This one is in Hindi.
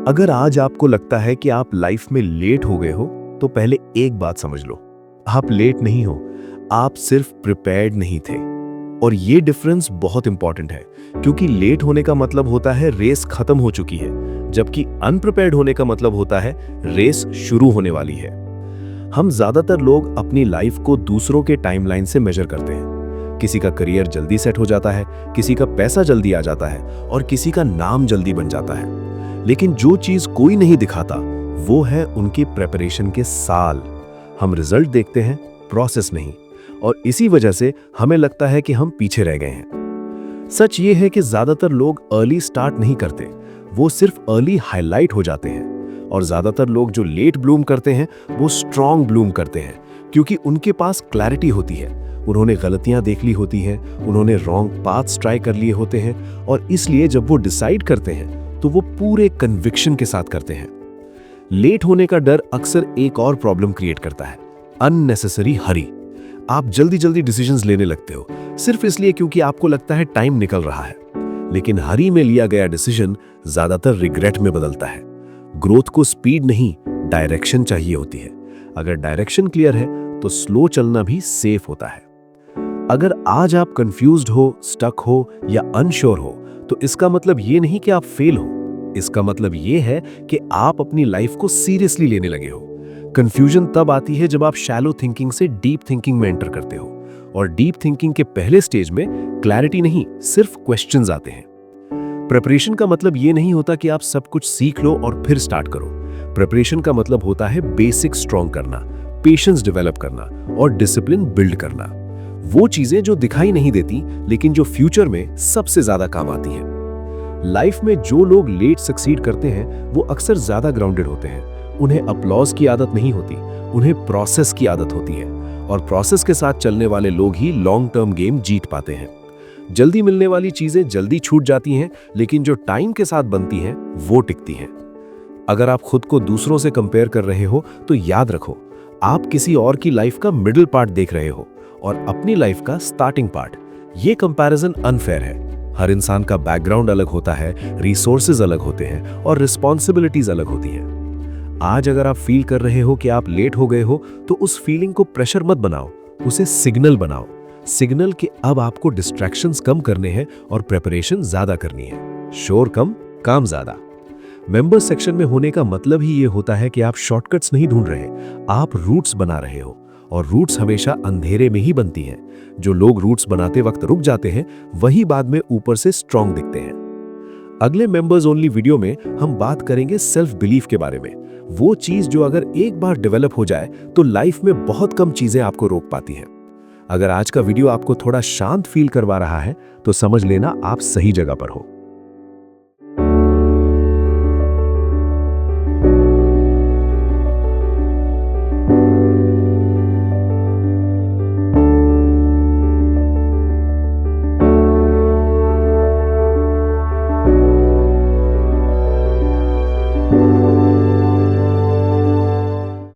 अगर आज आपको लगता है कि आप लाइफ में लेट हो गए हो, तो पहले एक बात समझ लो, आप लेट नहीं हो, आप सिर्फ प्रिपेयर्ड नहीं थे। और ये डिफरेंस बहुत इंपॉर्टेंट है, क्योंकि लेट होने का मतलब होता है रेस खत्म हो चुकी है, जबकि अनप्रिपेयर्ड होने का मतलब होता है रेस शुरू होने वाली है। हम ज्यादातर लोग अपनी लाइफ को दूसरों के टाइमलाइन से मेजर करते हैं। किसी का करियर जल्दी सेट हो जाता है, किसी का पैसा जल्दी आ जाता है और किसी का नाम जल्दी बन जाता है। लेकिन जो चीज कोई नहीं दिखाता वो है उनकी प्रेपरेशन के साल। हम रिजल्ट देखते हैं, प्रोसेस नहीं, और इसी वजह से हमें लगता है कि हम पीछे रह गए हैं। सच ये है कि ज्यादातर लोग अर्ली स्टार्ट नहीं करते, वो सिर्फ अर्ली हाईलाइट हो जाते हैं। और ज्यादातर लोग जो लेट ब्लूम करते हैं वो स्ट्रॉन्ग ब्लूम करते हैं, क्योंकि उनके पास क्लैरिटी होती है, उन्होंने गलतियां देख ली होती हैं, उन्होंने रॉन्ग पाथ्स ट्राई कर लिए होते हैं, और इसलिए जब वो डिसाइड करते हैं तो वो पूरे कन्विक्शन के साथ करते हैं। लेट होने का डर अक्सर एक और प्रॉब्लम क्रिएट करता है, अननेसेसरी हरी। आप जल्दी जल्दी डिसीजंस लेने लगते हो सिर्फ इसलिए क्योंकि आपको लगता है टाइम निकल रहा है। लेकिन हरी में लिया गया डिसीजन ज्यादातर रिग्रेट में बदलता है। ग्रोथ को स्पीड नहीं, डायरेक्शन चाहिए होती है। अगर डायरेक्शन क्लियर है तो स्लो चलना भी सेफ होता है। अगर आज आप कंफ्यूज्ड हो, स्टक हो या अनश्योर हो, तो इसका मतलब ये नहीं कि आप फेल हो, इसका मतलब ये है कि आप अपनी लाइफ को सीरियसली लेने लगे हो। कंफ्यूजन तब आती है जब आप शैलो थिंकिंग से डीप थिंकिंग में एंटर करते हो, और डीप थिंकिंग के पहले स्टेज में क्लैरिटी नहीं, सिर्फ क्वेश्चंस आते हैं। प्रिपरेशन का मतलब ये नहीं होता कि आप सब कुछ सीख लो और फिर स्टार्ट करो। प्रिपरेशन का मतलब होता है बेसिक स्ट्रॉन्ग करना, पेशेंस डेवलप करना और डिसिप्लिन बिल्ड करना। वो चीजें जो दिखाई नहीं देती लेकिन जो फ्यूचर में सबसे ज्यादा काम आती हैं। लाइफ में जो लोग लेट सक्सीड करते हैं वो अक्सर ज्यादा ग्राउंडेड होते हैं। उन्हें अपलॉज की आदत नहीं होती, उन्हें प्रोसेस की आदत होती है, और प्रोसेस के साथ चलने वाले लोग ही लॉन्ग टर्म गेम जीत पाते हैं। जल्दी मिलने वाली चीजें जल्दी छूट जाती हैं, लेकिन जो टाइम के साथ बनती हैं वो टिकती हैं। अगर आप खुद को दूसरों से कंपेयर कर रहे हो तो याद रखो, आप किसी और की लाइफ का मिडिल पार्ट देख रहे हो और अपनी लाइफ का स्टार्टिंग पार्ट। ये कंपैरिजन अनफेयर है। हर इंसान का बैकग्राउंड अलग होता है, रिसोर्सेज अलग होते हैं और रिस्पॉन्सिबिलिटीज अलग होती हैं। आज अगर आप फील कर रहे हो कि आप लेट हो गए हो, तो उस फीलिंग को प्रेशर मत बनाओ, उसे सिग्नल बनाओ। सिग्नल कि अब आपको डिस्ट्रैक्शंस कम करने हैं और प्रिपरेशन ज्यादा करनी है। शोर कम, काम ज्यादा। मेंबर सेक्शन में होने का मतलब ही ये होता है कि आप शॉर्टकट्स नहीं ढूंढ रहे, आप रूट्स बना रहे हो, और रूट्स हमेशा अंधेरे में ही बनती हैं। जो लोग रूट्स बनाते वक्त रुक जाते हैं वही बाद में ऊपर से स्ट्रॉन्ग दिखते हैं। अगले मेंबर्स ओनली वीडियो में हम बात करेंगे सेल्फ बिलीफ के बारे में। वो चीज जो अगर एक बार डेवलप हो जाए तो लाइफ में बहुत कम चीजें आपको रोक पाती हैं। अगर आज का वीडियो आपको थोड़ा शांत फील करवा रहा है तो समझ लेना आप सही जगह पर हो।